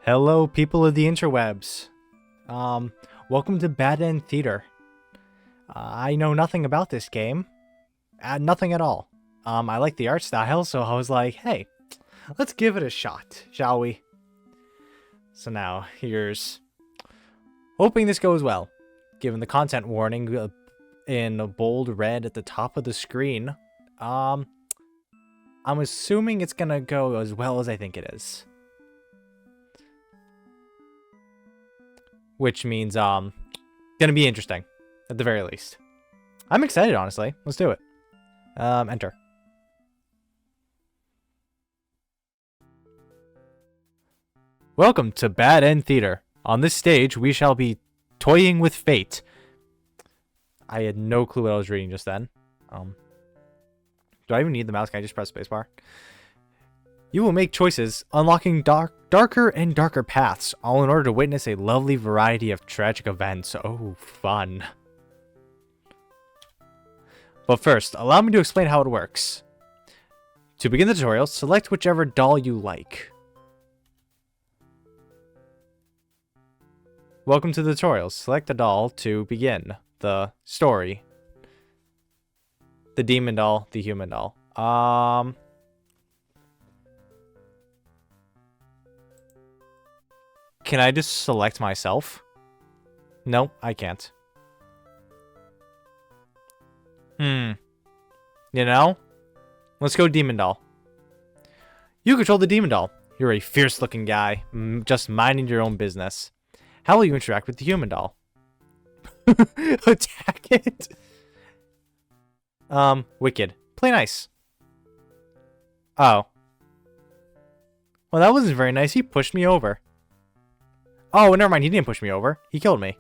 Hello, people of the interwebs. Welcome to Bad End Theater. I know nothing about this game. Nothing at all. I like the art style, so I was like, hey, let's give it a shot, shall we? So now, here's... hoping this goes well. Given the content warning in bold red at the top of the screen, I'm assuming it's gonna go as well as I think it is. Which means, gonna be interesting, at the very least. I'm excited, honestly. Let's do it. Enter. Welcome to Bad End Theater. On this stage, we shall be toying with fate. I had no clue what I was reading just then. Do I even need the mouse? Can I just press spacebar? You will make choices, unlocking darker and darker paths, all in order to witness a lovely variety of tragic events. Oh, fun. But first, allow me to explain how it works. To begin the tutorial, select whichever doll you like. Welcome to the tutorial. Select a doll to begin the story. The demon doll, the human doll. Can I just select myself? No, I can't. You know? Let's go demon doll. You control the demon doll. You're a fierce looking guy, just minding your own business. How will you interact with the human doll? Attack it? Wicked. Play nice. Oh. Well, that wasn't very nice. He pushed me over. Oh, never mind. He didn't push me over. He killed me.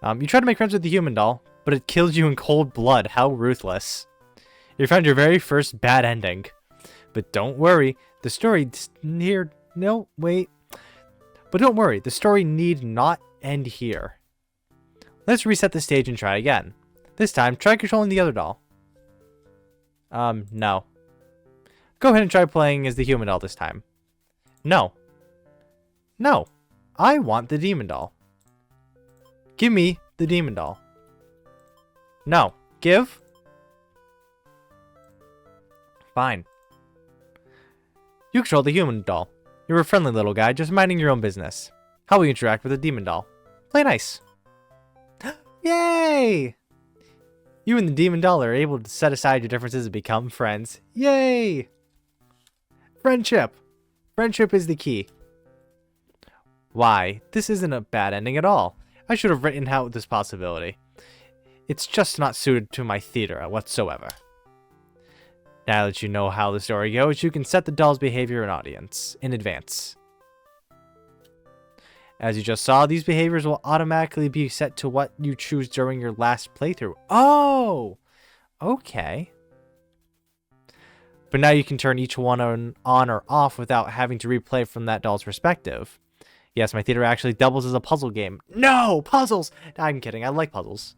You tried to make friends with the human doll, but it killed you in cold blood. How ruthless. You found your very first bad ending. But don't worry. The story here... No, wait. But don't worry. The story need not end here. Let's reset the stage and try again. This time, try controlling the other doll. No. Go ahead and try playing as the human doll this time. No. No. I want the demon doll. Give me the demon doll. No. Give? Fine. You control the human doll. You're a friendly little guy, just minding your own business. How will you interact with the demon doll? Play nice. Yay! You and the demon doll are able to set aside your differences and become friends. Yay! Friendship. Friendship is the key. Why, this isn't a bad ending at all. I should have written out this possibility. It's just not suited to my theater whatsoever. Now that you know how the story goes, you can set the doll's behavior and audience in advance. As you just saw, these behaviors will automatically be set to what you choose during your last playthrough. Oh! Okay. But now you can turn each one on or off without having to replay from that doll's perspective. Yes, my theater actually doubles as a puzzle game. No! Puzzles! I'm kidding. I like puzzles.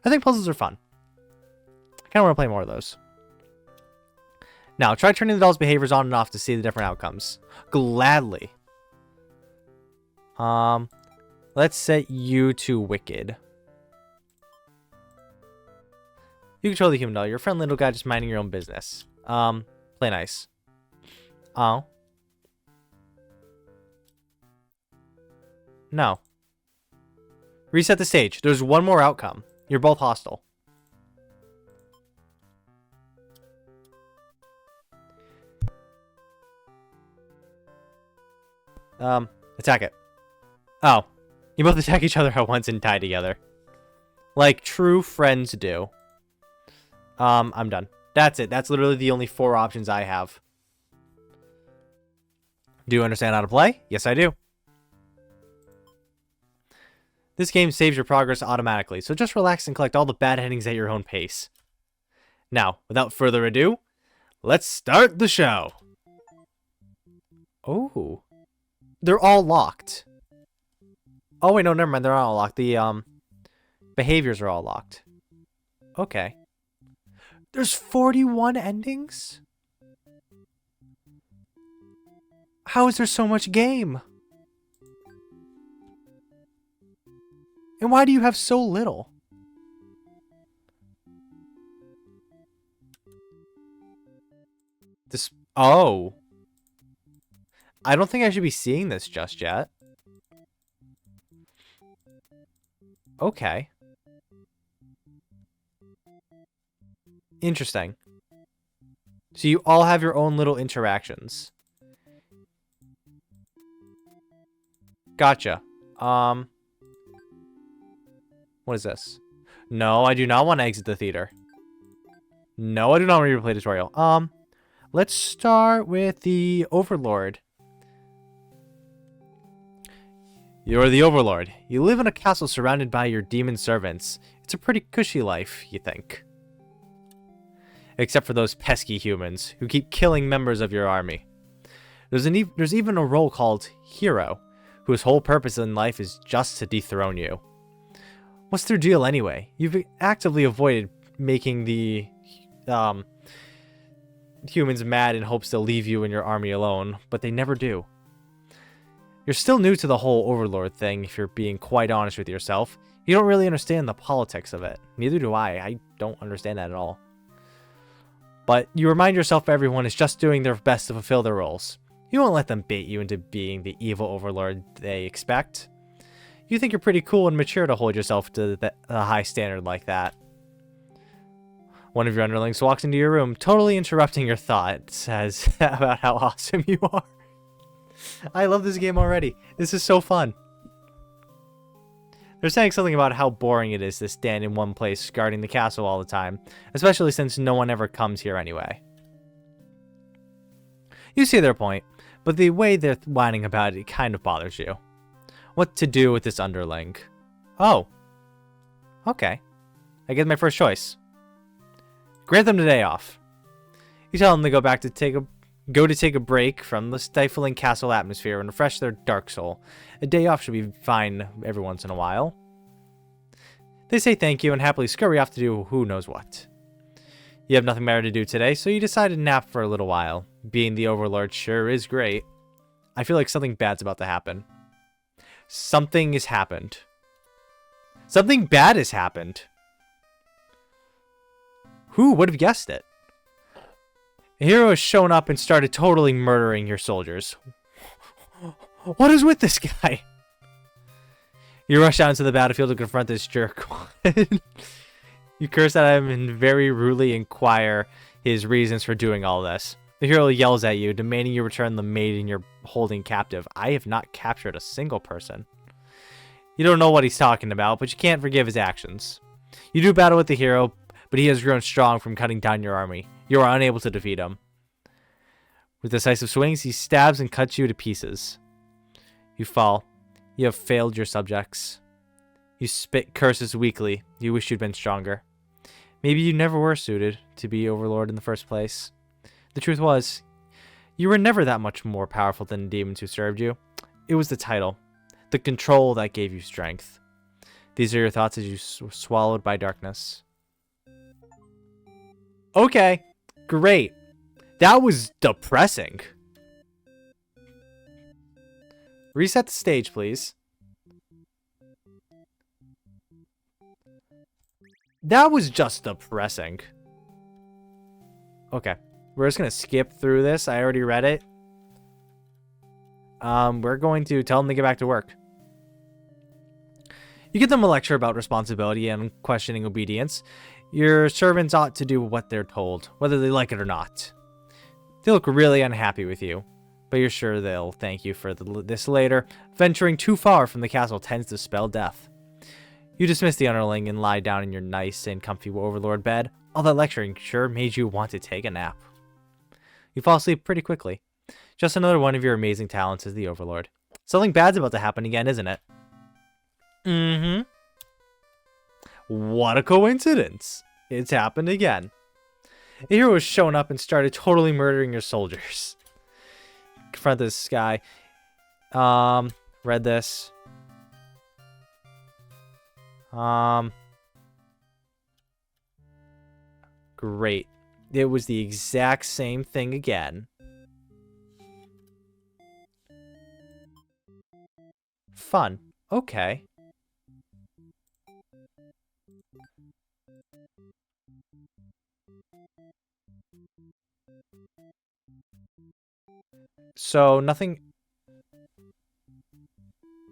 I think puzzles are fun. I kind of want to play more of those. Now, try turning the doll's behaviors on and off to see the different outcomes. Gladly. Let's set you to Wicked. You control the human doll. You're a friendly little guy just minding your own business. Play nice. Oh. No. Reset the stage. There's one more outcome. You're both hostile. Attack it. Oh. You both attack each other at once and die together. Like true friends do. I'm done. That's it. That's literally the only 4 options I have. Do you understand how to play? Yes, I do. This game saves your progress automatically, so just relax and collect all the bad endings at your own pace. Now, without further ado, let's start the show. Oh. They're all locked. Oh, wait, no, never mind. They're not all locked. The, behaviors are all locked. Okay. There's 41 endings? How is there so much game? And why do you have so little? This... Oh. I don't think I should be seeing this just yet. Okay. Interesting. So you all have your own little interactions. Gotcha. What is this? No, I do not want to exit the theater. No, I do not want to replay tutorial. Let's start with the Overlord. You're the Overlord. You live in a castle surrounded by your demon servants. It's a pretty cushy life, you think. Except for those pesky humans who keep killing members of your army. There's even a role called Hero, whose whole purpose in life is just to dethrone you. What's their deal anyway? You've actively avoided making the humans mad in hopes they'll leave you and your army alone, but they never do. You're still new to the whole Overlord thing, if you're being quite honest with yourself. You don't really understand the politics of it. Neither do I. I don't understand that at all. But you remind yourself everyone is just doing their best to fulfill their roles. You won't let them bait you into being the evil Overlord they expect. You think you're pretty cool and mature to hold yourself to a high standard like that. One of your underlings walks into your room, totally interrupting your thought, says about how awesome you are. I love this game already. This is so fun. They're saying something about how boring it is to stand in one place guarding the castle all the time, especially since no one ever comes here anyway. You see their point, but the way they're whining about it kind of bothers you. What to do with this underling? Oh. Okay. I get my first choice. Grant them the day off. You tell them to go to take a break from the stifling castle atmosphere and refresh their dark soul. A day off should be fine every once in a while. They say thank you and happily scurry off to do who knows what. You have nothing better to do today, so you decide to nap for a little while. Being the Overlord sure is great. I feel like something bad's about to happen. Something has happened. Something bad has happened. Who would have guessed it? A hero has shown up and started totally murdering your soldiers. What is with this guy? You rush out into the battlefield to confront this jerk. You curse at him and very rudely inquire his reasons for doing all this. The hero yells at you, demanding you return the maiden you're holding captive. I have not captured a single person. You don't know what he's talking about, but you can't forgive his actions. You do battle with the hero, but he has grown strong from cutting down your army. You are unable to defeat him. With decisive swings, he stabs and cuts you to pieces. You fall. You have failed your subjects. You spit curses weakly. You wish you'd been stronger. Maybe you never were suited to be Overlord in the first place. The truth was, you were never that much more powerful than the demons who served you. It was the title, the control that gave you strength. These are your thoughts as you were swallowed by darkness. Okay, great. That was depressing. Reset the stage, please. That was just depressing. Okay. We're just going to skip through this. I already read it. We're going to tell them to get back to work. You give them a lecture about responsibility and questioning obedience. Your servants ought to do what they're told, whether they like it or not. They look really unhappy with you, but you're sure they'll thank you for this later. Venturing too far from the castle tends to spell death. You dismiss the underling and lie down in your nice and comfy Overlord bed. All that lecturing sure made you want to take a nap. You fall asleep pretty quickly. Just another one of your amazing talents as the Overlord. Something bad's about to happen again, isn't it? Mm-hmm. What a coincidence. It's happened again. A hero has shown up and started totally murdering your soldiers. Confront this guy. Read this. Great. It was the exact same thing again. Fun. Okay. So, nothing...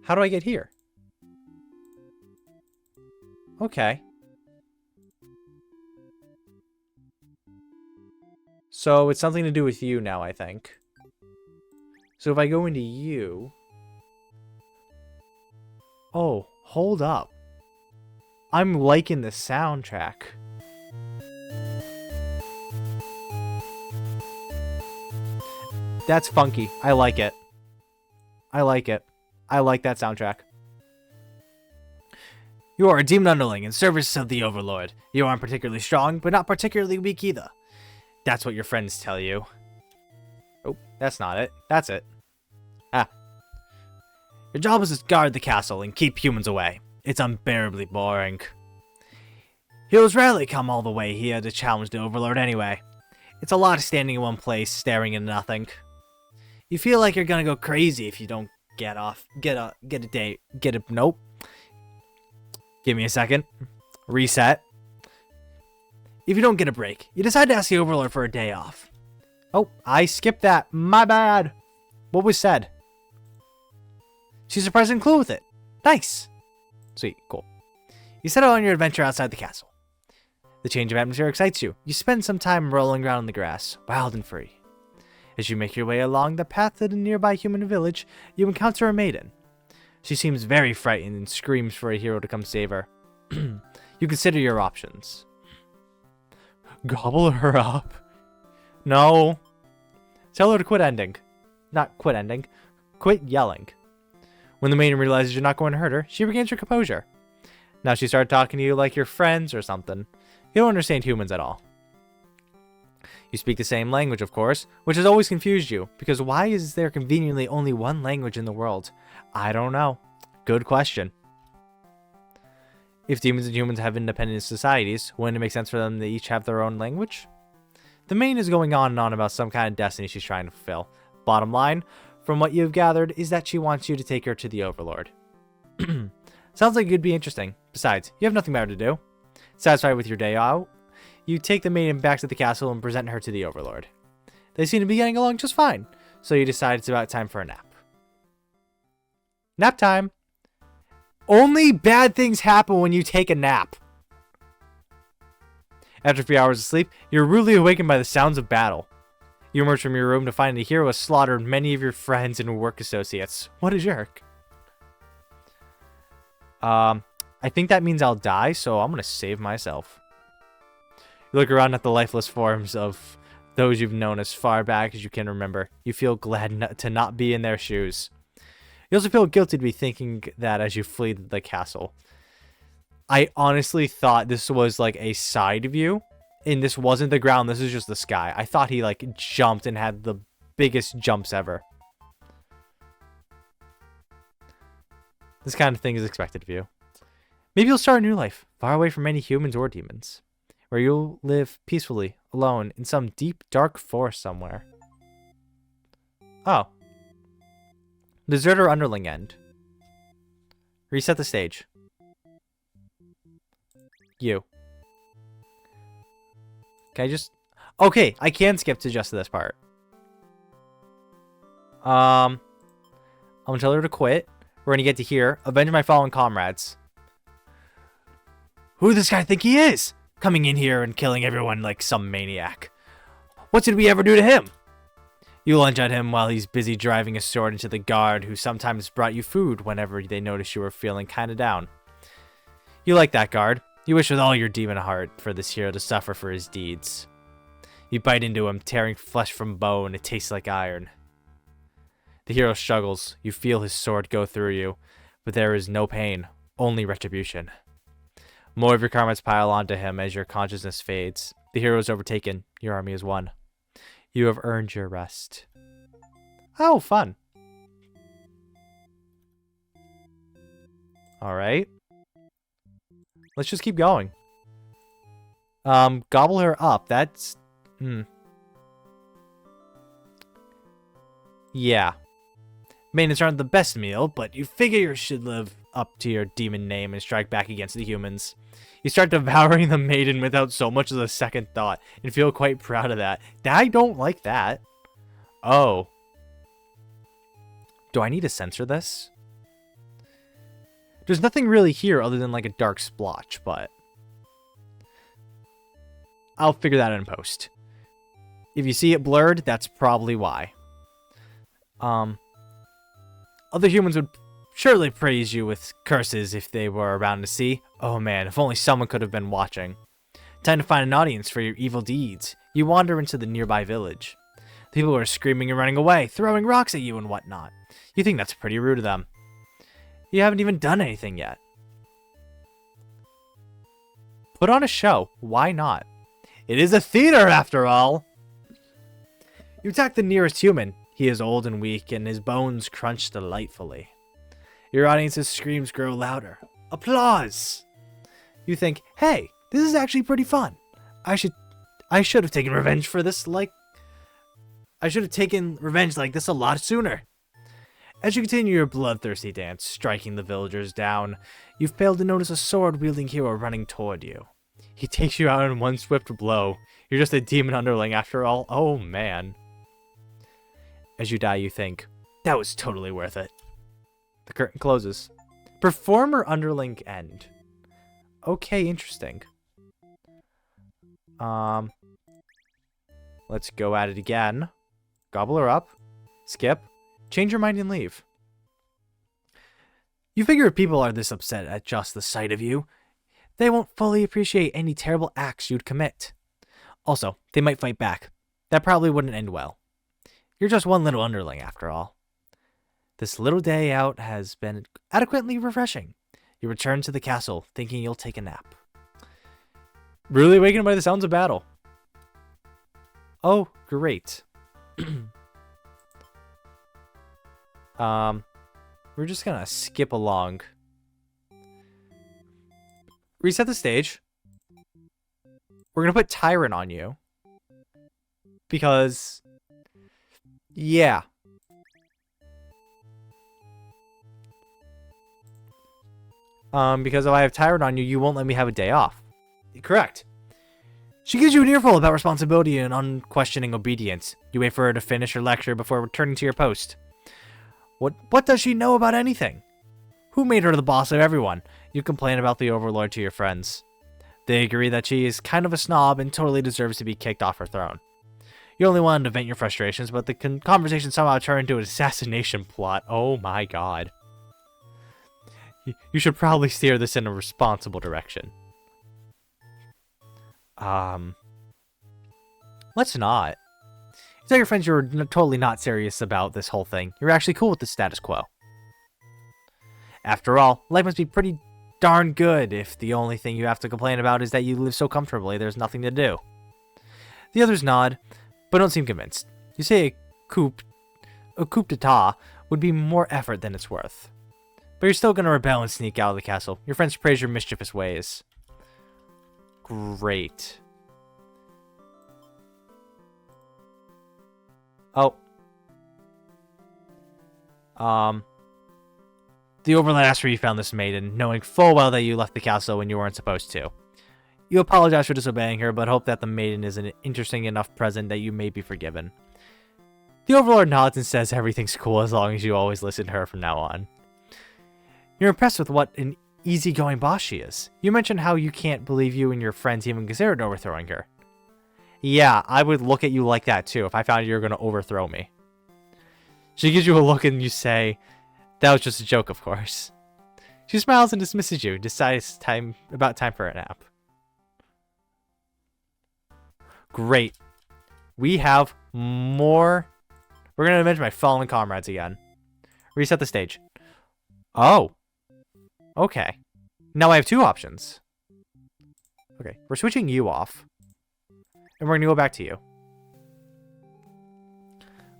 How do I get here? Okay. So, it's something to do with you now, I think. So, if I go into you... Oh, hold up. I'm liking the soundtrack. That's funky. I like it. I like it. I like that soundtrack. You are a demon underling in service of the Overlord. You aren't particularly strong, but not particularly weak either. That's what your friends tell you. Oh, that's not it. That's it. Ah. Your job is to guard the castle and keep humans away. It's unbearably boring. Heroes rarely come all the way here to challenge the Overlord anyway. It's a lot of standing in one place, staring into nothing. You feel like you're gonna go crazy if you don't nope. Give me a second. Reset. If you don't get a break, you decide to ask the Overlord for a day off. Oh, I skipped that. My bad. What was said? She's a present clue with it. Nice. Sweet, cool. You set out on your adventure outside the castle. The change of atmosphere excites you. You spend some time rolling around in the grass, wild and free. As you make your way along the path to the nearby human village, you encounter a maiden. She seems very frightened and screams for a hero to come save her. You consider your options. Gobble her up? No. Tell her to quit ending. Not quit ending. Quit yelling. When the maiden realizes you're not going to hurt her, she regains her composure. Now she started talking to you like you're friends or something. You don't understand humans at all. You speak the same language, of course, which has always confused you, because why is there conveniently only one language in the world? I don't know. Good question. If demons and humans have independent societies, wouldn't it make sense for them to each have their own language? The main is going on and on about some kind of destiny she's trying to fulfill. Bottom line, from what you've gathered, is that she wants you to take her to the Overlord. Sounds like it could be interesting. Besides, you have nothing better to do. Satisfied with your day out, you take the maiden back to the castle and present her to the Overlord. They seem to be getting along just fine, so you decide it's about time for a nap. Nap time! Only bad things happen when you take a nap. After a few hours of sleep, you're rudely awakened by the sounds of battle. You emerge from your room to find the hero has slaughtered many of your friends and work associates. What a jerk. I think that means I'll die, so I'm gonna save myself. You look around at the lifeless forms of those you've known as far back as you can remember. You feel glad to not be in their shoes. You also feel guilty to be thinking that as you flee the castle. I honestly thought this was like a side view, and this wasn't the ground, this is just the sky. I thought he like jumped and had the biggest jumps ever. This kind of thing is expected of you. Maybe you'll start a new life, far away from any humans or demons, where you'll live peacefully, alone, in some deep, dark forest somewhere. Oh. Deserter Underling End. Reset the stage. You. Can I just... Okay, I can skip to just this part. I'm gonna tell her to quit. We're gonna get to here. Avenge my fallen comrades. Who does this guy think he is? Coming in here and killing everyone like some maniac. What did we ever do to him? You lunge at him while he's busy driving a sword into the guard who sometimes brought you food whenever they noticed you were feeling kinda down. You like that guard. You wish with all your demon heart for this hero to suffer for his deeds. You bite into him, tearing flesh from bone. It tastes like iron. The hero struggles. You feel his sword go through you, but there is no pain, only retribution. More of your karmas pile onto him as your consciousness fades. The hero is overtaken. Your army is won. You have earned your rest. Oh, fun. Alright. Let's just keep going. Gobble her up. That's... Yeah. Maintenance aren't the best meal, but you figure you should live up to your demon name and strike back against the humans. You start devouring the maiden without so much as a second thought, and feel quite proud of that. I don't like that. Oh. Do I need to censor this? There's nothing really here other than like a dark splotch, but I'll figure that out in post. If you see it blurred, that's probably why. Other humans would surely praise you with curses if they were around to see. Oh man, if only someone could have been watching. Time to find an audience for your evil deeds. You wander into the nearby village. People are screaming and running away, throwing rocks at you and whatnot. You think that's pretty rude of them. You haven't even done anything yet. Put on a show. Why not? It is a theater, after all. You attack the nearest human. He is old and weak, and his bones crunch delightfully. Your audience's screams grow louder. Applause! You think, hey, this is actually pretty fun. I should have taken revenge for this I should have taken revenge like this a lot sooner. As you continue your bloodthirsty dance, striking the villagers down, you've failed to notice a sword-wielding hero running toward you. He takes you out in one swift blow. You're just a demon underling after all. Oh, man. As you die, you think, that was totally worth it. The curtain closes. Performer underling end. Okay, interesting. Let's go at it again. Gobble her up. Skip. Change your mind and leave. You figure if people are this upset at just the sight of you, they won't fully appreciate any terrible acts you'd commit. Also, they might fight back. That probably wouldn't end well. You're just one little underling after all. This little day out has been adequately refreshing. You return to the castle, thinking you'll take a nap. Really awakened by the sounds of battle. Oh, great. We're just gonna skip along. Reset the stage. We're gonna put Tyrant on you. Because, yeah. Because if I have Tyrant on you, you won't let me have a day off. Correct. She gives you an earful about responsibility and unquestioning obedience. You wait for her to finish her lecture before returning to your post. What does she know about anything? Who made her the boss of everyone? You complain about the Overlord to your friends. They agree that she is kind of a snob and totally deserves to be kicked off her throne. You only wanted to vent your frustrations, but the conversation somehow turned into an assassination plot. Oh my god. You should probably steer this in a responsible direction. Let's not. You tell your friends you're totally not serious about this whole thing. You're actually cool with the status quo. After all, life must be pretty darn good if the only thing you have to complain about is that you live so comfortably there's nothing to do. The others nod, but don't seem convinced. You say a coup d'etat would be more effort than it's worth. But you're still going to rebel and sneak out of the castle. Your friends praise your mischievous ways. Great. Oh. The Overlord asks where you found this maiden, knowing full well that you left the castle when you weren't supposed to. You apologize for disobeying her, but hope that the maiden is an interesting enough present that you may be forgiven. The Overlord nods and says everything's cool as long as you always listen to her from now on. You're impressed with what an easygoing boss she is. You mentioned how you can't believe you and your friends even considered overthrowing her. Yeah, I would look at you like that too if I found you were going to overthrow me. She gives you a look and you say, that was just a joke, of course. She smiles and dismisses you, decides about time for a nap. Great. We have more. We're going to avenge my fallen comrades again. Reset the stage. Oh. Okay. Now I have two options. Okay, we're switching you off. And we're going to go back to you.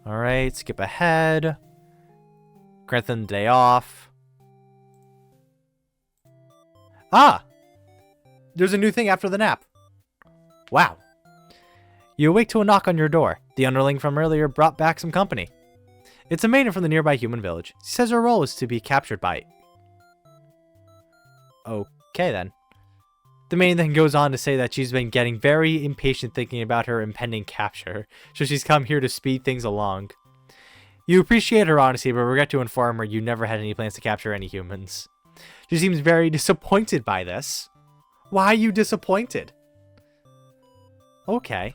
Alright, skip ahead. Grant them the day off. Ah! There's a new thing after the nap. Wow. You awake to a knock on your door. The underling from earlier brought back some company. It's a maiden from the nearby human village. She says her role is to be captured by... Okay, then. The maiden then goes on to say that she's been getting very impatient thinking about her impending capture, so she's come here to speed things along. You appreciate her honesty, but regret to inform her you never had any plans to capture any humans. She seems very disappointed by this. Why are you disappointed? Okay.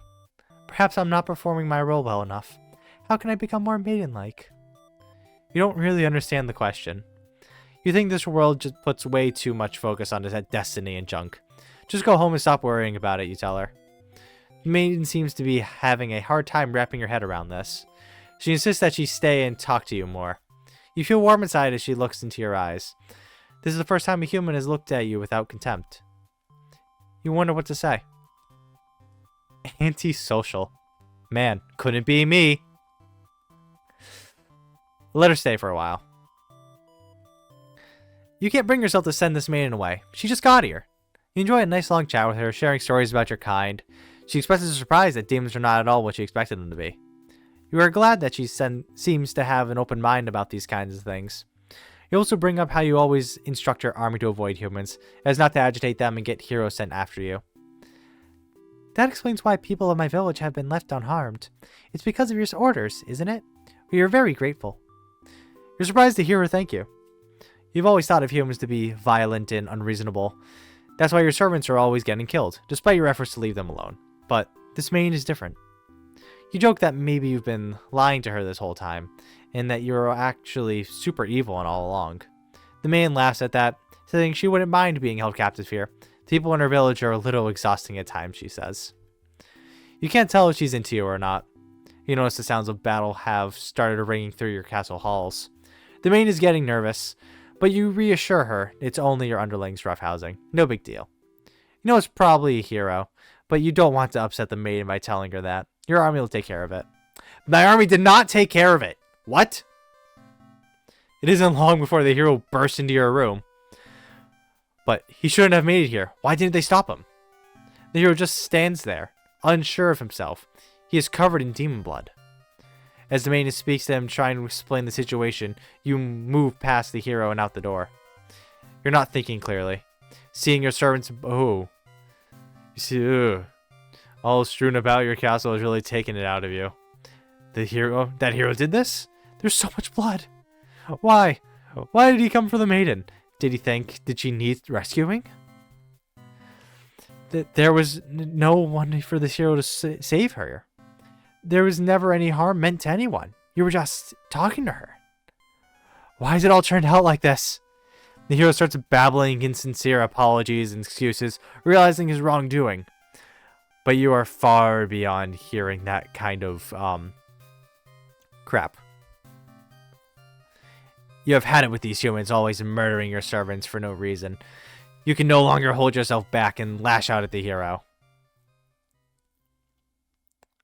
Perhaps I'm not performing my role well enough. How can I become more maiden-like? You don't really understand the question. You think this world just puts way too much focus on destiny and junk. Just go home and stop worrying about it, you tell her. The maiden seems to be having a hard time wrapping her head around this. She insists that she stay and talk to you more. You feel warm inside as she looks into your eyes. This is the first time a human has looked at you without contempt. You wonder what to say. Antisocial. Man, couldn't be me. Let her stay for a while. You can't bring yourself to send this maiden away. She just got here. You enjoy a nice long chat with her, sharing stories about your kind. She expresses a surprise that demons are not at all what she expected them to be. You are glad that she seems to have an open mind about these kinds of things. You also bring up how you always instruct your army to avoid humans, as not to agitate them and get heroes sent after you. That explains why people of my village have been left unharmed. It's because of your orders, isn't it? We are very grateful. You're surprised to hear her thank you. You've always thought of humans to be violent and unreasonable. That's why your servants are always getting killed, despite your efforts to leave them alone. But this maiden is different. You joke that maybe you've been lying to her this whole time, and that you're actually super evil and all along. The maiden laughs at that, saying she wouldn't mind being held captive here. The people in her village are a little exhausting at times, she says. You can't tell if she's into you or not. You notice the sounds of battle have started ringing through your castle halls. The maiden is getting nervous, but you reassure her it's only your underlings roughhousing. No big deal. You know it's probably a hero, but you don't want to upset the maiden by telling her that. Your army will take care of it. My army did not take care of it. What? It isn't long before the hero bursts into your room. But he shouldn't have made it here. Why didn't they stop him? The hero just stands there, unsure of himself. He is covered in demon blood. As the maiden speaks to him, trying to explain the situation, you move past the hero and out the door. You're not thinking clearly. Seeing your servants... Oh. You see, all strewn about your castle is really taking it out of you. The hero... That hero did this? There's so much blood. Why? Why did he come for the maiden? Did she need rescuing? There was no one for this hero to save her. There was never any harm meant to anyone. You were just talking to her. Why has it all turned out like this? The hero starts babbling insincere apologies and excuses, realizing his wrongdoing. But you are far beyond hearing that kind of, crap. You have had it with these humans always murdering your servants for no reason. You can no longer hold yourself back and lash out at the hero.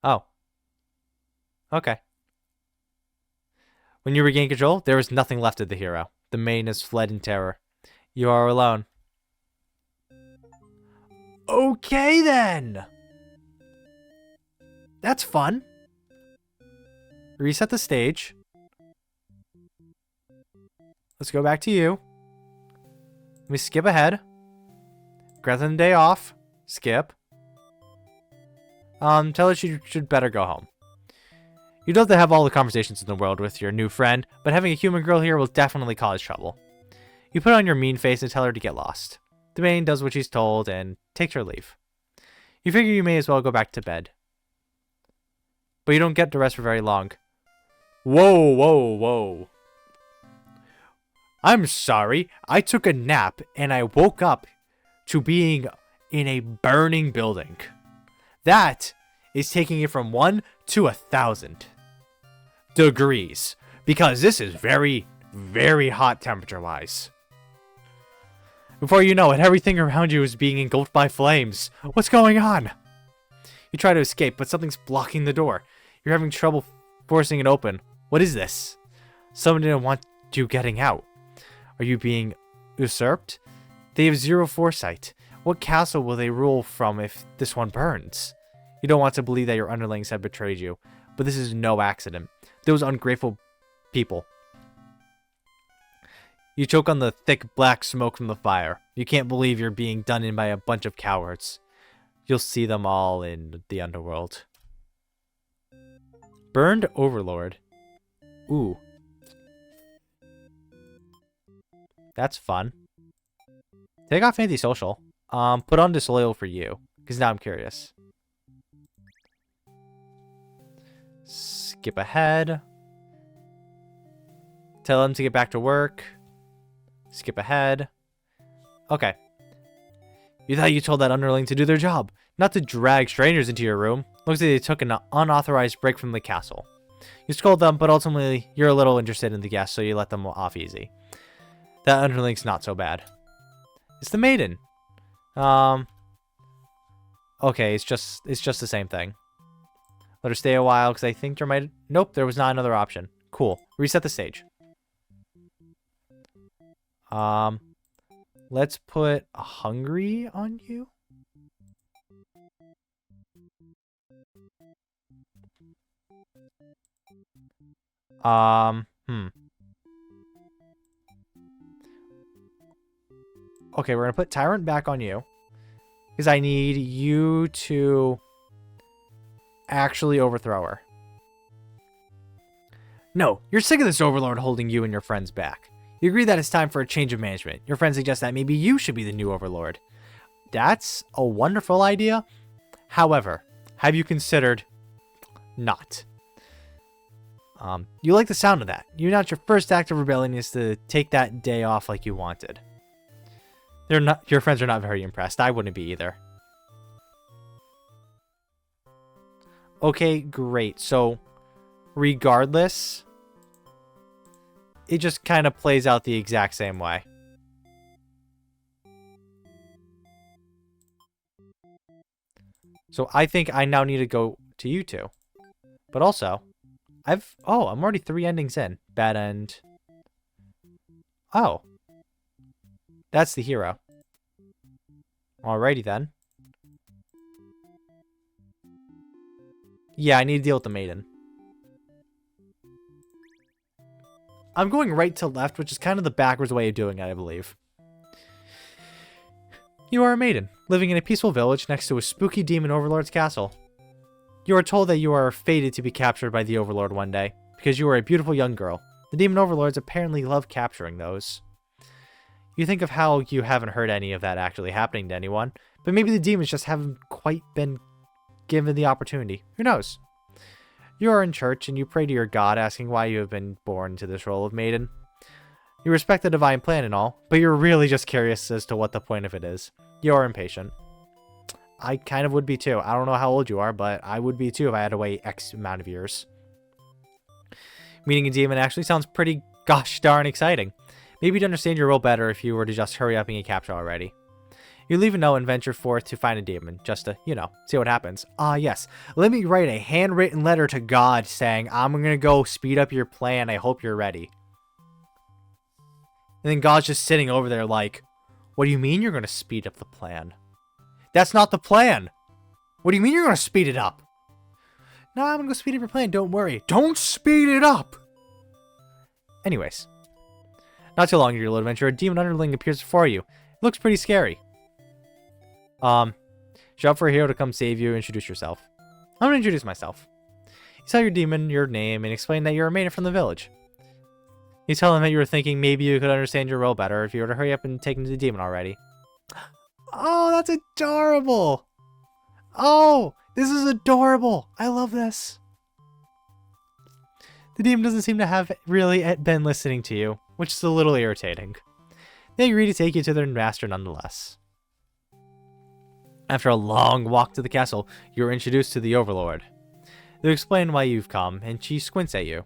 Oh. Okay. When you regain control, there is nothing left of the hero. The maiden has fled in terror. You are alone. Okay then! That's fun. Reset the stage. Let's go back to you. Let me skip ahead. Grethen day off. Skip. Tell her she should better go home. You'd love to have all the conversations in the world with your new friend, but having a human girl here will definitely cause trouble. You put on your mean face and tell her to get lost. The maiden does what she's told and takes her leave. You figure you may as well go back to bed. But you don't get to rest for very long. Whoa, whoa, whoa. I'm sorry, I took a nap and I woke up to being in a burning building. That is taking it from 1 to 1,000 degrees. Because this is very, very hot temperature-wise. Before you know it, everything around you is being engulfed by flames. What's going on? You try to escape, but something's blocking the door. You're having trouble forcing it open. What is this? Someone didn't want you getting out. Are you being usurped? They have zero foresight. What castle will they rule from if this one burns? You don't want to believe that your underlings have betrayed you, but this is no accident. Those ungrateful people. You choke on the thick black smoke from the fire. You can't believe you're being done in by a bunch of cowards. You'll see them all in the underworld. Burned Overlord. Ooh. That's fun. Take off antisocial. Put on disloyal for you. Because now I'm curious. Skip ahead. Tell them to get back to work. Skip ahead. Okay. You thought you told that underling to do their job, not to drag strangers into your room. Looks like they took an unauthorized break from the castle. You scold them, but ultimately you're a little interested in the guests, so you let them off easy. That underling's not so bad. It's the maiden. Okay, it's just the same thing. Let her stay a while, because I think there might... Nope, there was not another option. Cool. Reset the stage. Let's put a hungry on you. Okay, we're gonna put Tyrant back on you. Because I need you to actually overthrow her. No, you're sick of this overlord holding you and your friends back. You agree that it's time for a change of management. Your friends suggest that maybe you should be the new overlord. That's a wonderful idea. However, have you considered not? You like the sound of that. You announced your first act of rebellion is to take that day off like you wanted. Your friends are not very impressed. I wouldn't be either. Okay, great. So, regardless, it just kind of plays out the exact same way. So I think I now need to go to you two. But also, I'm already 3 endings in. Bad end. Oh. That's the hero. Alrighty then. Yeah, I need to deal with the maiden. I'm going right to left, which is kind of the backwards way of doing it, I believe. You are a maiden, living in a peaceful village next to a spooky demon overlord's castle. You are told that you are fated to be captured by the overlord one day, because you are a beautiful young girl. The demon overlords apparently love capturing those. You think of how you haven't heard any of that actually happening to anyone, but maybe the demons just haven't quite been given the opportunity. Who knows? You are in church and you pray to your God asking why you have been born to this role of maiden. You respect the divine plan and all, but you're really just curious as to what the point of it is. You are impatient. I kind of would be too. I don't know how old you are, but I would be too if I had to wait X amount of years. Meeting a demon actually sounds pretty gosh darn exciting. Maybe you'd understand your role better if you were to just hurry up and get captured already. You leave a note and venture forth to find a demon, just to, see what happens. Yes. Let me write a handwritten letter to God saying, I'm going to go speed up your plan. I hope you're ready. And then God's just sitting over there like, what do you mean you're going to speed up the plan? That's not the plan. What do you mean you're going to speed it up? No, I'm going to go speed up your plan. Don't worry. Don't speed it up. Anyways. Not too long into your little adventure, a demon underling appears before you. It looks pretty scary. Shout for a hero to come save you. Introduce yourself. I'm going to introduce myself. You tell your demon your name and explain that you're a maiden from the village. You tell him that you were thinking maybe you could understand your role better if you were to hurry up and take him to the demon already. Oh, that's adorable. Oh, this is adorable. I love this. The demon doesn't seem to have really been listening to you, which is a little irritating. They agree to take you to their master nonetheless. After a long walk to the castle, you're introduced to the overlord. They explain why you've come, and she squints at you.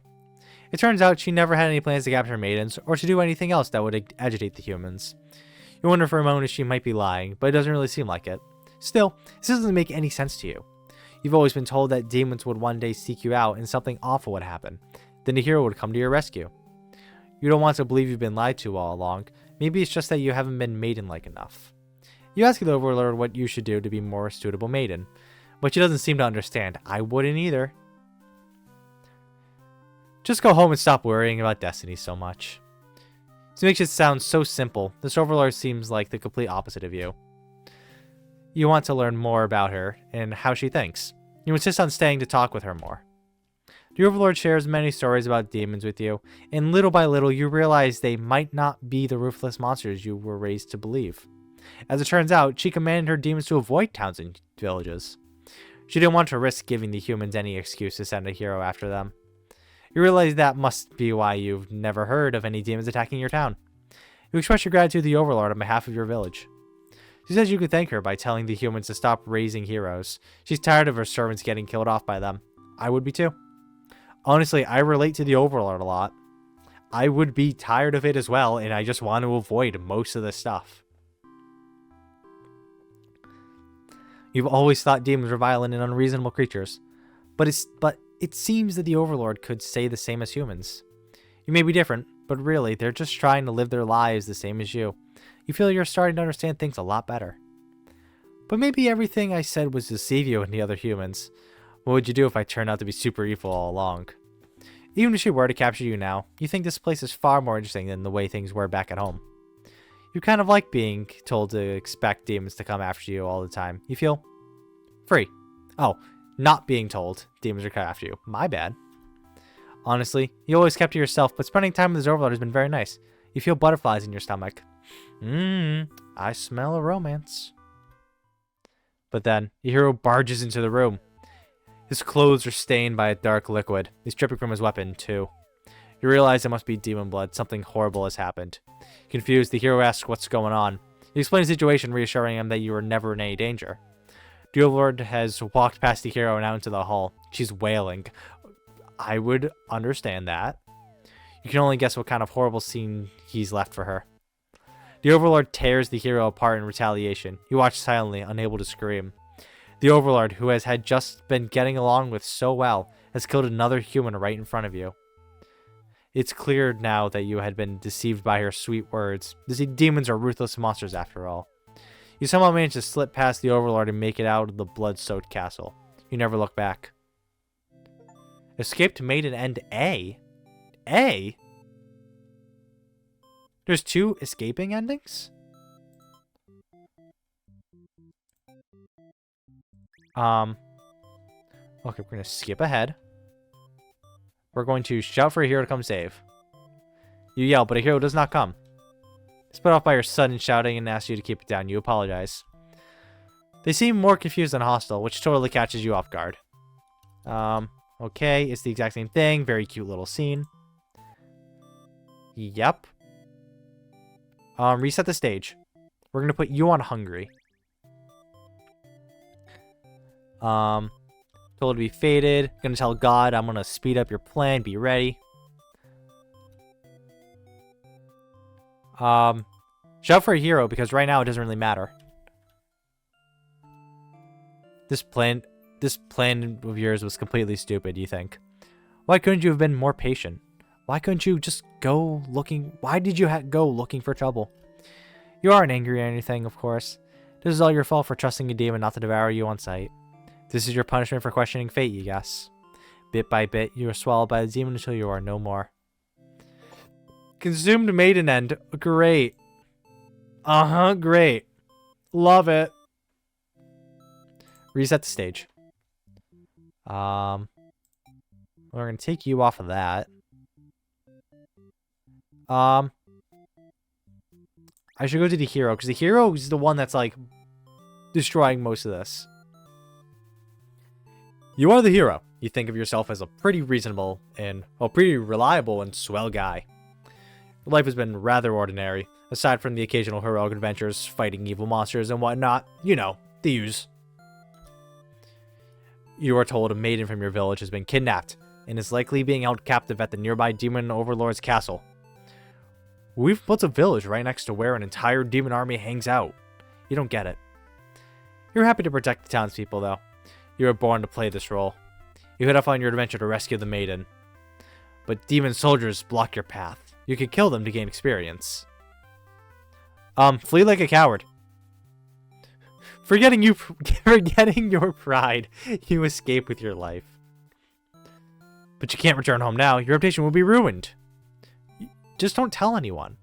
It turns out she never had any plans to capture maidens, or to do anything else that would agitate the humans. You wonder for a moment if she might be lying, but it doesn't really seem like it. Still, this doesn't make any sense to you. You've always been told that demons would one day seek you out and something awful would happen. Then a hero would come to your rescue. You don't want to believe you've been lied to all along. Maybe it's just that you haven't been maiden-like enough. You ask the overlord what you should do to be more suitable maiden, but she doesn't seem to understand. I wouldn't either. Just go home and stop worrying about destiny so much. This makes it sound so simple. This overlord seems like the complete opposite of you. You want to learn more about her and how she thinks. You insist on staying to talk with her more. The Overlord shares many stories about demons with you, and little by little you realize they might not be the ruthless monsters you were raised to believe. As it turns out, she commanded her demons to avoid towns and villages. She didn't want to risk giving the humans any excuse to send a hero after them. You realize that must be why you've never heard of any demons attacking your town. You express your gratitude to the Overlord on behalf of your village. She says you could thank her by telling the humans to stop raising heroes. She's tired of her servants getting killed off by them. I would be too. Honestly, I relate to the Overlord a lot. I would be tired of it as well, and I just want to avoid most of this stuff. You've always thought demons were violent and unreasonable creatures, but it seems that the Overlord could say the same as humans. You may be different, but really, they're just trying to live their lives the same as you. You feel you're starting to understand things a lot better. But maybe everything I said was to deceive you and the other humans. What would you do if I turned out to be super evil all along? Even if she were to capture you now, you think this place is far more interesting than the way things were back at home. You kind of like being told to expect demons to come after you all the time. You feel free. Oh, not being told demons are coming after you. My bad. Honestly, you always kept to yourself, but spending time with this Overlord has been very nice. You feel butterflies in your stomach. I smell a romance. But then, the hero barges into the room. His clothes are stained by a dark liquid. He's dripping from his weapon, too. You realize it must be demon blood. Something horrible has happened. Confused, the hero asks what's going on. You explain the situation, reassuring him that you are never in any danger. The Overlord has walked past the hero and out into the hall. She's wailing. I would understand that. You can only guess what kind of horrible scene he's left for her. The Overlord tears the hero apart in retaliation. You watch silently, unable to scream. The Overlord, who had just been getting along with so well, has killed another human right in front of you. It's clear now that you had been deceived by her sweet words. The demons are ruthless monsters after all. You somehow manage to slip past the Overlord and make it out of the blood-soaked castle. You never look back. Escaped Maiden End A? A? There's 2 escaping endings? Okay, we're going to skip ahead. We're going to shout for a hero to come save. You yell, but a hero does not come. It's put off by your sudden shouting and asks you to keep it down. You apologize. They seem more confused than hostile, which totally catches you off guard. Okay, it's the exact same thing. Very cute little scene. Yep. Reset the stage. We're going to put you on hungry. Told to be fated. Gonna tell God I'm gonna speed up your plan. Be ready. Shout for a hero because right now it doesn't really matter. This plan of yours was completely stupid, you think. Why couldn't you have been more patient? Why couldn't you just go looking? Why did you go looking for trouble? You aren't angry or anything, of course. This is all your fault for trusting a demon not to devour you on sight. This is your punishment for questioning fate, you guess. Bit by bit, you are swallowed by the demon until you are no more. Consumed Maiden End. Great. Great. Love it. Reset the stage. We're going to take you off of that. I should go to the hero, because the hero is the one that's, like, destroying most of this. You are the hero. You think of yourself as a pretty reasonable and, well, pretty reliable and swell guy. Your life has been rather ordinary, aside from the occasional heroic adventures, fighting evil monsters and whatnot. You know, the use. You are told a maiden from your village has been kidnapped, and is likely being held captive at the nearby demon overlord's castle. We've built a village right next to where an entire demon army hangs out. You don't get it. You're happy to protect the townspeople, though. You were born to play this role. You head off on your adventure to rescue the maiden. But demon soldiers block your path. You can kill them to gain experience. Flee like a coward. Forgetting your pride, you escape with your life. But you can't return home now. Your reputation will be ruined. Just don't tell anyone.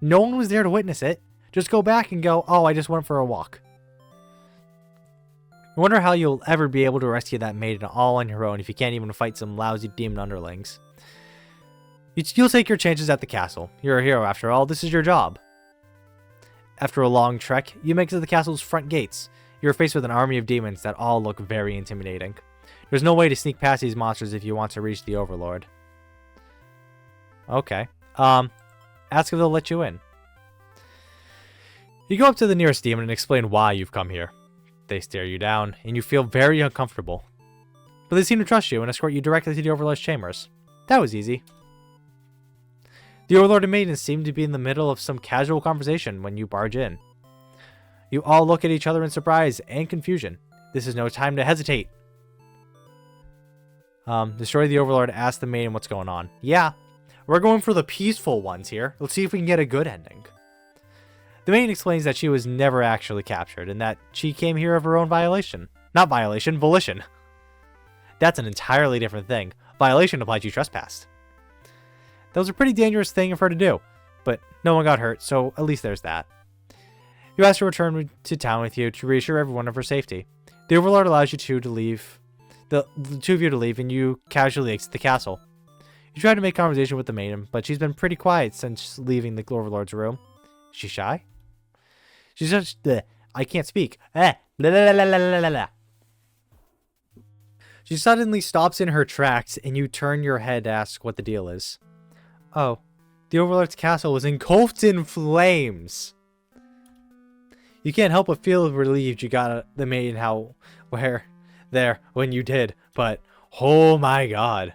No one was there to witness it. Just go back and go, oh, I just went for a walk. I wonder how you'll ever be able to rescue that maiden all on your own if you can't even fight some lousy demon underlings. You'll take your chances at the castle. You're a hero after all, this is your job. After a long trek, you make it to the castle's front gates. You're faced with an army of demons that all look very intimidating. There's no way to sneak past these monsters if you want to reach the Overlord. Okay. Ask if they'll let you in. You go up to the nearest demon and explain why you've come here. They stare you down, and you feel very uncomfortable. But they seem to trust you and escort you directly to the Overlord's chambers. That was easy. The Overlord and Maiden seem to be in the middle of some casual conversation when you barge in. You all look at each other in surprise and confusion. This is no time to hesitate. Destroy the Overlord asks the Maiden what's going on. Yeah, we're going for the peaceful ones here. Let's see if we can get a good ending. The Maiden explains that she was never actually captured and that she came here of her own violation. Not violation, volition. That's an entirely different thing. Violation implies you trespassed. That was a pretty dangerous thing for her to do, but no one got hurt, so at least there's that. You ask her to return to town with you to reassure everyone of her safety. The Overlord allows you two to leave, the two of you to leave, and you casually exit the castle. You try to make conversation with the Maiden, but she's been pretty quiet since leaving the Overlord's room. Is she shy? She's just, I can't speak. She suddenly stops in her tracks, and you turn your head to ask what the deal is. Oh, the Overlord's castle was engulfed in flames. You can't help but feel relieved you got the Maiden there when you did, but oh my god.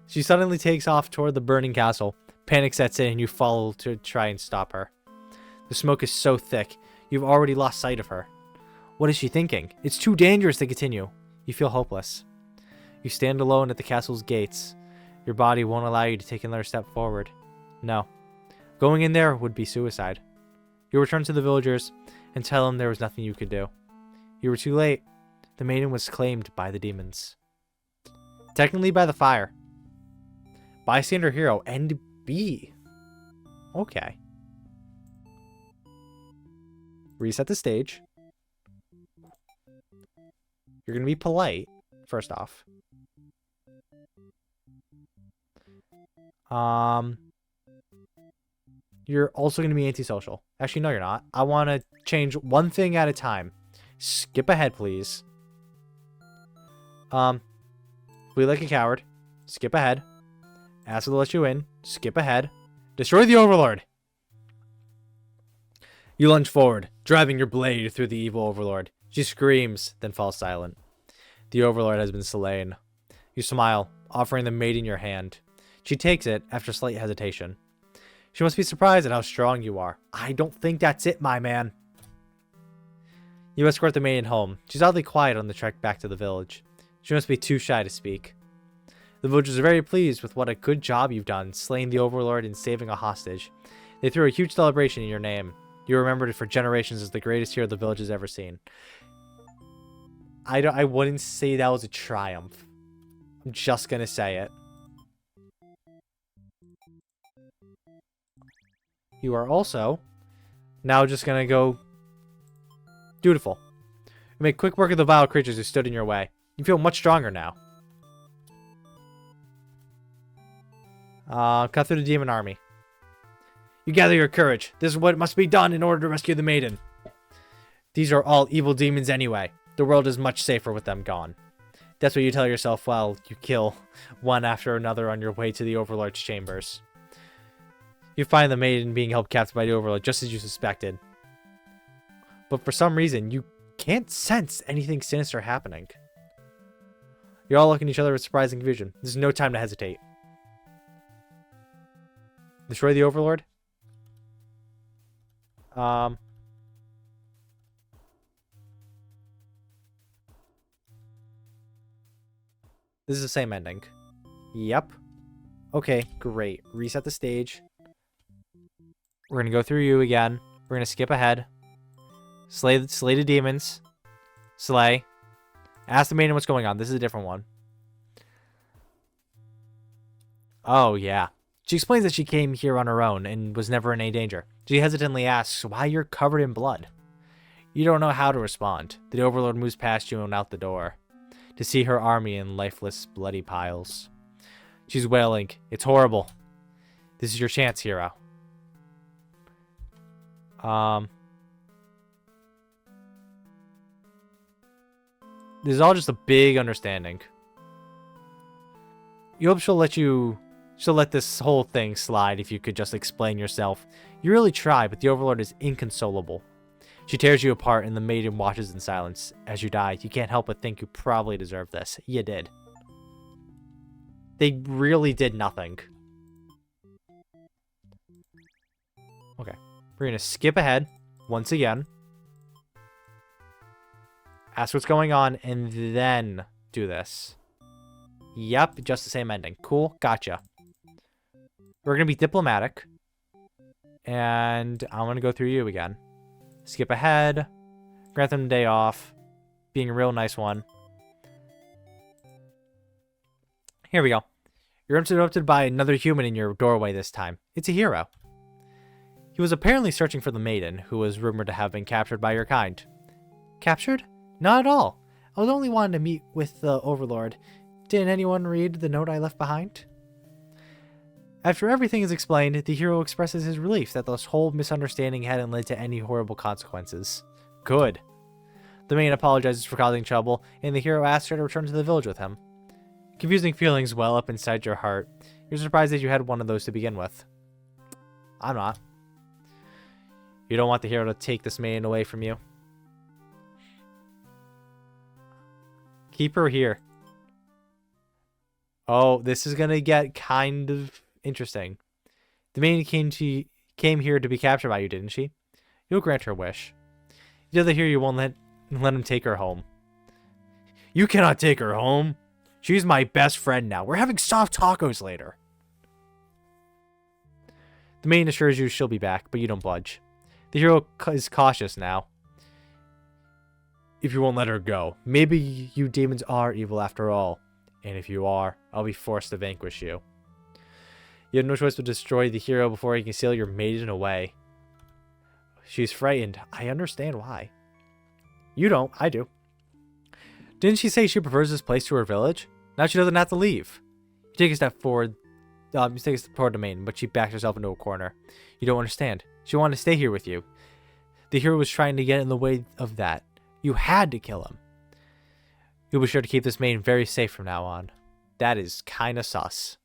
She suddenly takes off toward the burning castle. Panic sets in and you follow to try and stop her. The smoke is so thick, you've already lost sight of her. What is she thinking? It's too dangerous to continue. You feel hopeless. You stand alone at the castle's gates. Your body won't allow you to take another step forward. No. Going in there would be suicide. You return to the villagers and tell them there was nothing you could do. You were too late. The Maiden was claimed by the demons. Technically by the fire. Bystander hero and B. Okay. Reset the stage. You're going to be polite, first off. You're also going to be antisocial. Actually, no, you're not. I want to change one thing at a time. Skip ahead, please. Flee like a coward. Skip ahead. Ask her to let you in. Skip ahead. Destroy the Overlord. You lunge forward, driving your blade through the evil Overlord. She screams, then falls silent. The Overlord has been slain. You smile, offering the Maiden your hand. She takes it after slight hesitation. She must be surprised at how strong you are. I don't think that's it, my man. You escort the Maiden home. She's oddly quiet on the trek back to the village. She must be too shy to speak. The villagers are very pleased with what a good job you've done, slaying the Overlord and saving a hostage. They threw a huge celebration in your name. You're remembered for generations as the greatest hero the village has ever seen. I wouldn't say that was a triumph. I'm just gonna say it. You are also now just gonna go dutiful. You make quick work of the vile creatures who stood in your way. You feel much stronger now. Cut through the demon army. You gather your courage. This is what must be done in order to rescue the Maiden. These are all evil demons anyway. The world is much safer with them gone. That's what you tell yourself while you kill one after another on your way to the Overlord's chambers. You find the Maiden being held captive by the Overlord just as you suspected. But for some reason, you can't sense anything sinister happening. You're all looking at each other with surprise and confusion. There's no time to hesitate. Destroy the Overlord? This is the same ending. Yep. Okay, great. Reset the stage. We're gonna go through you again. We're gonna skip ahead. Slay the demons. Slay. Ask the Maiden what's going on. This is a different one. Oh, yeah. She explains that she came here on her own and was never in any danger. She hesitantly asks why you're covered in blood. You don't know how to respond. The Overlord moves past you and out the door to see her army in lifeless, bloody piles. She's wailing. It's horrible. This is your chance, hero. This is all just a big understanding. You hope she'll let this whole thing slide if you could just explain yourself. You really try, but the Overlord is inconsolable. She tears you apart, and the maiden watches in silence. As you die, you can't help but think you probably deserve this. You did. They really did nothing. Okay. We're going to skip ahead once again. Ask what's going on, and then do this. Yep, just the same ending. Cool, gotcha. We're going to be diplomatic. And I'm going to go through you again. Skip ahead. Grant them a day off. Being a real nice one. Here we go. You're interrupted by another human in your doorway this time. It's a hero. He was apparently searching for the maiden, who was rumored to have been captured by your kind. Captured? Not at all. I was only wanting to meet with the Overlord. Didn't anyone read the note I left behind? After everything is explained, the hero expresses his relief that this whole misunderstanding hadn't led to any horrible consequences. Good. The maiden apologizes for causing trouble, and the hero asks her to return to the village with him. Confusing feelings well up inside your heart. You're surprised that you had one of those to begin with. I'm not. You don't want the hero to take this maiden away from you. Keep her here. Oh, this is going to get kind of interesting. The maiden came here to be captured by you, didn't she? You'll grant her wish. The other hero, you won't let him take her home. You cannot take her home. She's my best friend now. We're having soft tacos later. The maiden assures you she'll be back, but you don't budge. The hero is cautious now. If you won't let her go, maybe you demons are evil after all. And if you are, I'll be forced to vanquish you. You have no choice but to destroy the hero before he can steal your maiden away. She's frightened. I understand why. You don't. I do. Didn't she say she prefers this place to her village? Now she doesn't have to leave. You take a step forward. You take a step toward the maiden, but she backs herself into a corner. You don't understand. She wanted to stay here with you. The hero was trying to get in the way of that. You had to kill him. You'll be sure to keep this maiden very safe from now on. That is kinda sus.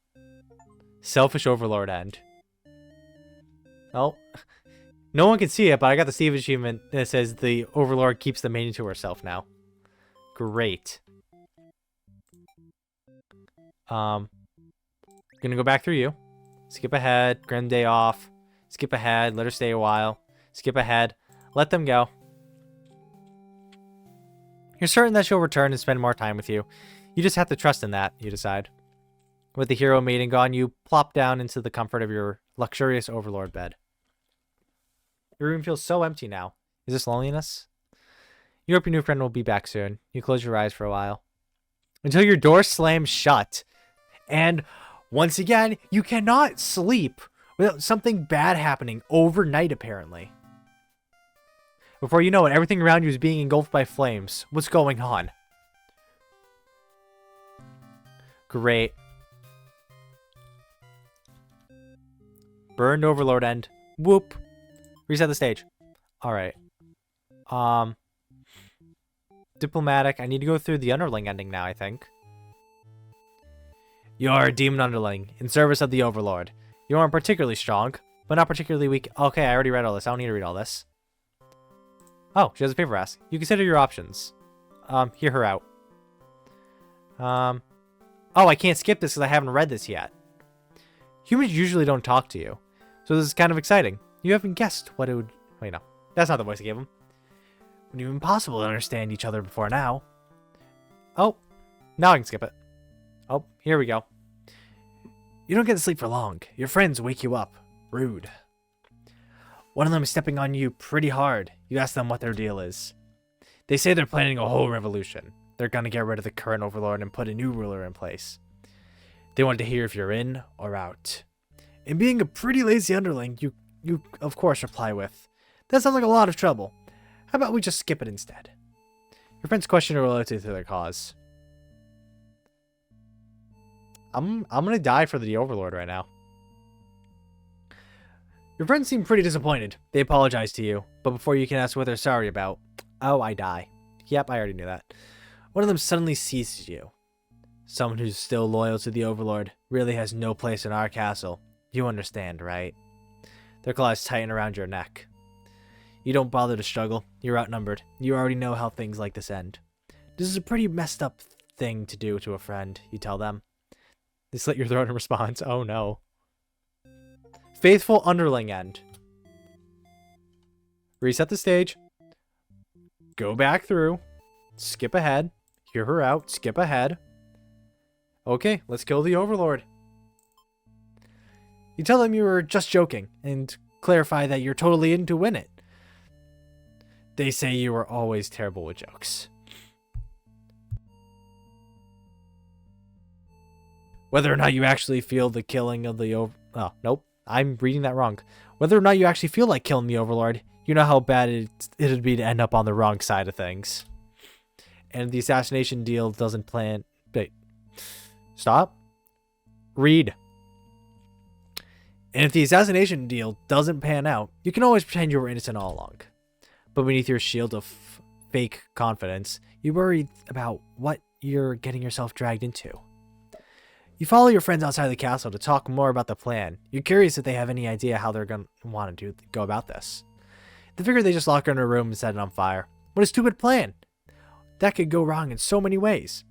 Selfish Overlord end. Oh. No one can see it, but I got the Steve achievement that says the Overlord keeps the maiden to herself now. Great. Gonna go back through you. Skip ahead. Grant day off. Skip ahead. Let her stay a while. Skip ahead. Let them go. You're certain that she'll return and spend more time with you. You just have to trust in that, you decide. With the hero maiden gone, you plop down into the comfort of your luxurious Overlord bed. Your room feels so empty now. Is this loneliness? You hope your new friend will be back soon. You close your eyes for a while. Until your door slams shut. And once again, you cannot sleep without something bad happening overnight, apparently. Before you know it, everything around you is being engulfed by flames. What's going on? Great. Burned Overlord end. Whoop. Reset the stage. Alright. Diplomatic. I need to go through the underling ending now, I think. You are a demon underling, in service of the Overlord. You aren't particularly strong, but not particularly weak. Okay, I already read all this. I don't need to read all this. Oh, she has a favor ask. You consider your options. Hear her out. Oh, I can't skip this because I haven't read this yet. Humans usually don't talk to you, so this is kind of exciting. You haven't guessed what it would... Wait, no. That's not the voice I gave him. It wouldn't even possible to understand each other before now. Oh, now I can skip it. Oh, here we go. You don't get to sleep for long. Your friends wake you up. Rude. One of them is stepping on you pretty hard. You ask them what their deal is. They say they're planning a whole revolution. They're gonna get rid of the current Overlord and put a new ruler in place. They want to hear if you're in or out. And being a pretty lazy underling, you of course reply with, that sounds like a lot of trouble. How about we just skip it instead? Your friends question your loyalty to their cause. I'm gonna die for the Overlord right now. Your friends seem pretty disappointed. They apologize to you, but before you can ask what they're sorry about, oh, I die. Yep, I already knew that. One of them suddenly seizes you. Someone who's still loyal to the Overlord really has no place in our castle. You understand, right? Their claws tighten around your neck. You don't bother to struggle. You're outnumbered. You already know how things like this end. This is a pretty messed up thing to do to a friend, you tell them. They slit your throat in response. Oh no. Faithful underling end. Reset the stage. Go back through. Skip ahead. Hear her out. Skip ahead. Okay, let's kill the Overlord. You tell them you were just joking and clarify that you're totally in to win it. They say you were always terrible with jokes. Whether or not you actually feel the killing of the Oh, nope. I'm reading that wrong. Whether or not you actually feel like killing the Overlord, you know how bad it'd be to end up on the wrong side of things. And the assassination deal doesn't plan... Wait. Stop. Read. And if the assassination deal doesn't pan out, you can always pretend you were innocent all along. But beneath your shield of fake confidence, you worry about what you're getting yourself dragged into. You follow your friends outside the castle to talk more about the plan. You're curious if they have any idea how they're going to want to go about this. They figure they just lock her in a room and set it on fire. What a stupid plan! That could go wrong in so many ways.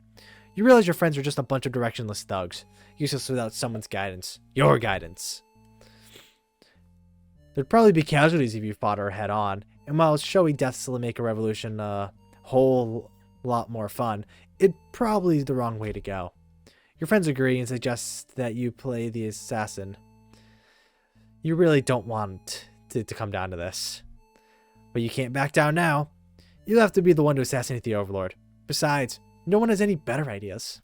You realize your friends are just a bunch of directionless thugs, useless without someone's guidance. Your guidance. There'd probably be casualties if you fought her head on, and while showy deaths will make a revolution a whole lot more fun, it'd probably be the wrong way to go. Your friends agree and suggest that you play the assassin. You really don't want it to come down to this. But you can't back down now. You'll have to be the one to assassinate the Overlord. Besides, no one has any better ideas.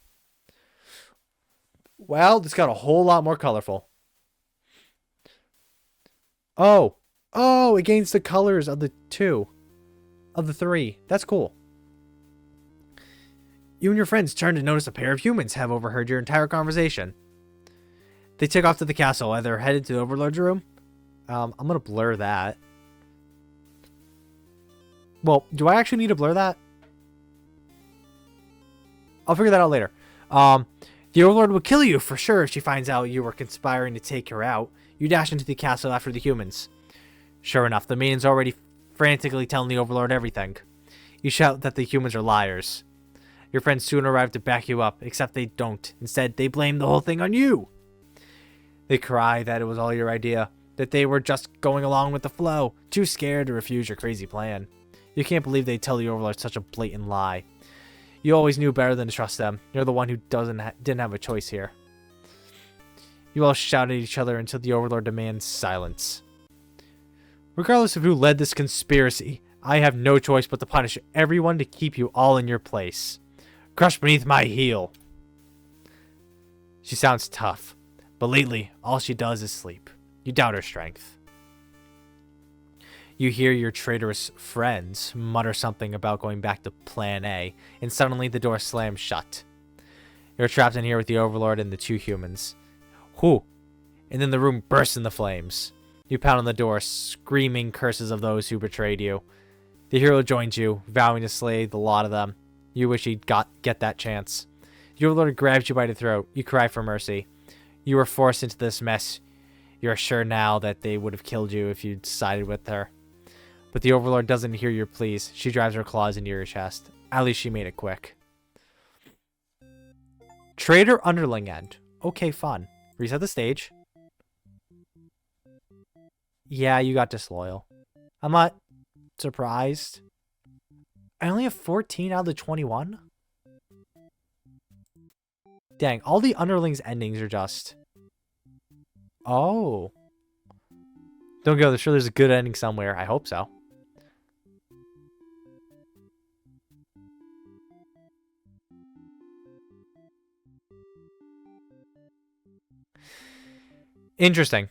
Well, this got a whole lot more colorful. Oh. Oh, it gains the colors of the three. That's cool. You and your friends turn to notice a pair of humans have overheard your entire conversation. They take off to the castle, either headed to the Overlord's room. I'm going to blur that. Well, do I actually need to blur that? I'll figure that out later. The Overlord will kill you for sure if she finds out you were conspiring to take her out. You dash into the castle after the humans. Sure enough, the maiden's already frantically telling the Overlord everything. You shout that the humans are liars. Your friends soon arrive to back you up, except they don't. Instead, they blame the whole thing on you. They cry that it was all your idea, that they were just going along with the flow, too scared to refuse your crazy plan. You can't believe they tell the Overlord such a blatant lie. You always knew better than to trust them. You're the one who didn't have a choice here. You all shout at each other until the Overlord demands silence. Regardless of who led this conspiracy, I have no choice but to punish everyone to keep you all in your place. Crushed beneath my heel. She sounds tough, but lately, all she does is sleep. You doubt her strength. You hear your traitorous friends mutter something about going back to Plan A, and suddenly the door slams shut. You're trapped in here with the Overlord and the two humans. Whew! And then the room bursts into flames. You pound on the door, screaming curses of those who betrayed you. The hero joins you, vowing to slay the lot of them. You wish he'd get that chance. The Overlord grabs you by the throat. You cry for mercy. You were forced into this mess. You are sure now that they would have killed you if you'd sided with her. But the Overlord doesn't hear your pleas. She drives her claws into your chest. At least she made it quick. Traitor underling end. Okay, fun. Reset the stage. Yeah, you got disloyal. I'm not surprised. I only have 14 out of the 21? Dang, all the underlings endings are just... Oh. Don't go, sure there's a good ending somewhere. I hope so. Interesting.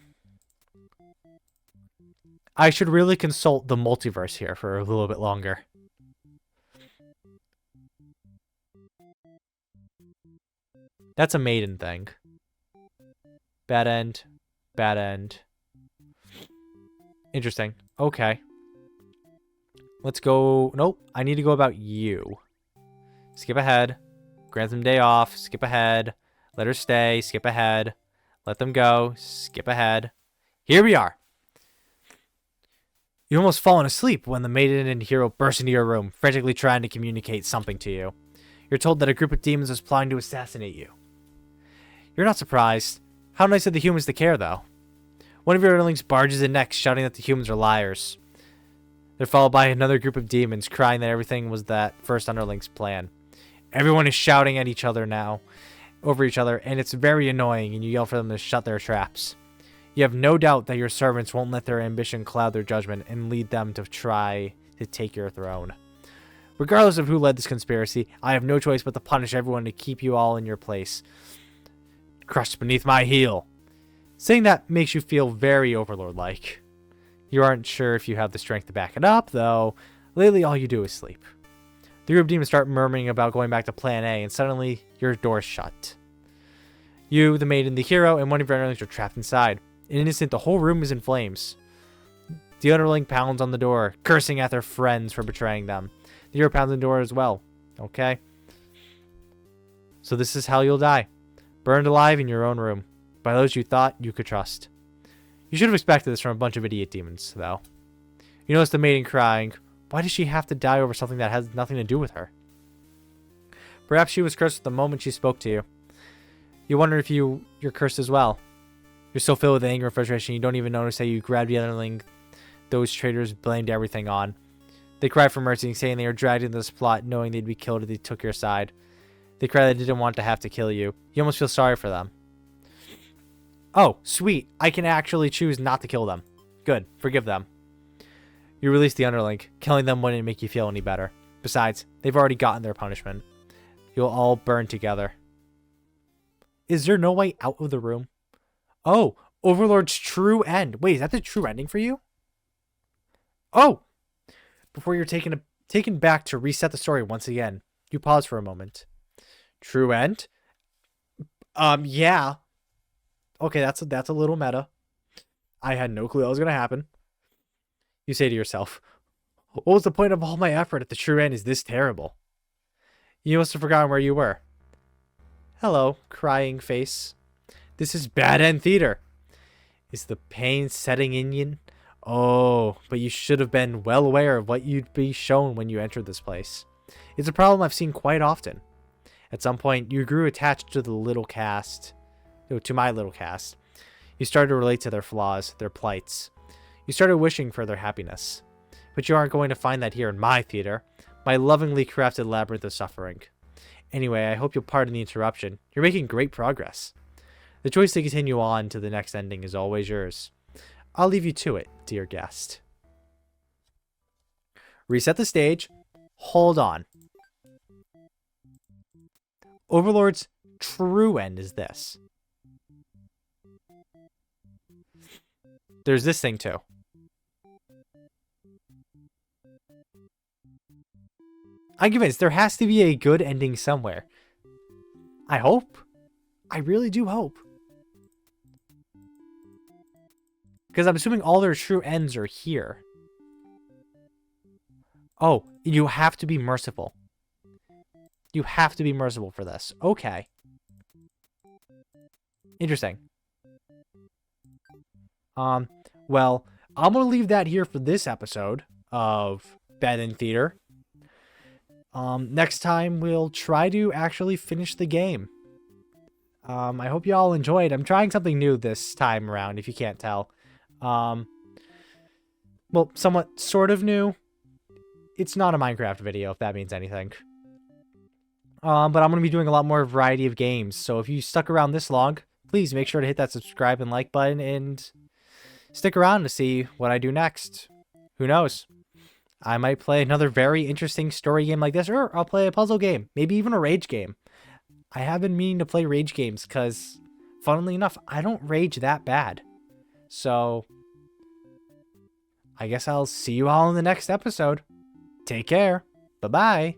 I should really consult the multiverse here for a little bit longer. That's a maiden thing. Bad end. Bad end. Interesting. Okay. Let's go. Nope. I need to go about you. Skip ahead. Grant them day off. Skip ahead. Let her stay. Skip ahead. Let them go. Skip ahead. Here we are. You've almost fallen asleep when the maiden and hero burst into your room, frantically trying to communicate something to you. You're told that a group of demons is plotting to assassinate you. You're not surprised. How nice of the humans to care, though. One of your underlings barges in next, shouting that the humans are liars. They're followed by another group of demons, crying that everything was that first underling's plan. Everyone is shouting at each other now, over each other, and it's very annoying, and you yell for them to shut their traps. You have no doubt that your servants won't let their ambition cloud their judgment and lead them to try to take your throne. Regardless of who led this conspiracy, I have no choice but to punish everyone to keep you all in your place. Crushed beneath my heel. Saying that makes you feel very Overlord-like. You aren't sure if you have the strength to back it up, though. Lately, all you do is sleep. The group of demons start murmuring about going back to Plan A, and suddenly, your door's shut. You, the maiden, the hero, and one of your underlings are trapped inside. In an instant, the whole room is in flames. The underling pounds on the door, cursing at their friends for betraying them. The hero pounds on the door as well. Okay? So this is how you'll die. Burned alive in your own room, by those you thought you could trust. You should have expected this from a bunch of idiot demons, though. You notice the maiden crying. Why does she have to die over something that has nothing to do with her? Perhaps she was cursed the moment she spoke to you. You wonder if you're cursed as well. You're so filled with anger and frustration, you don't even notice how you grabbed the underling those traitors blamed everything on. They cried for mercy, saying they were dragged into this plot, knowing they'd be killed if they took your side. They cried they didn't want to have to kill you. You almost feel sorry for them. Oh, sweet. I can actually choose not to kill them. Good. Forgive them. You release the underling. Killing them wouldn't make you feel any better. Besides, they've already gotten their punishment. You'll all burn together. Is there no way out of the room? Oh, Overlord's true end. Wait, is that the true ending for you? Oh! Before you're taken back to reset the story once again, you pause for a moment. True end? Yeah. Okay, that's a little meta. I had no clue that was going to happen. You say to yourself, what was the point of all my effort if the true end is this terrible? You must have forgotten where you were. Hello, crying face. This is Bad End Theater. Is the pain setting in you? Oh, but you should have been well aware of what you'd be shown when you entered this place. It's a problem I've seen quite often. At some point, you grew attached to the little cast. To my little cast. You started to relate to their flaws, their plights. You started wishing for their happiness. But you aren't going to find that here in my theater, my lovingly crafted labyrinth of suffering. Anyway, I hope you'll pardon the interruption. You're making great progress. The choice to continue on to the next ending is always yours. I'll leave you to it, dear guest. Reset the stage. Hold on. Overlord's true end is this. There's this thing too. I'm convinced there has to be a good ending somewhere. I hope. I really do hope. Because I'm assuming all their true ends are here. Oh, you have to be merciful. You have to be merciful for this. Okay. Interesting. Well, I'm going to leave that here for this episode of Bad End Theater. Next time we'll try to actually finish the game. I hope you all enjoyed. I'm trying something new this time around, if you can't tell. Well, somewhat sort of new. It's not a Minecraft video, if that means anything. But I'm going to be doing a lot more variety of games. So if you stuck around this long, please make sure to hit that subscribe and like button and stick around to see what I do next. Who knows? I might play another very interesting story game like this, or I'll play a puzzle game, maybe even a rage game. I have been meaning to play rage games because, funnily enough, I don't rage that bad. So, I guess I'll see you all in the next episode. Take care. Bye-bye.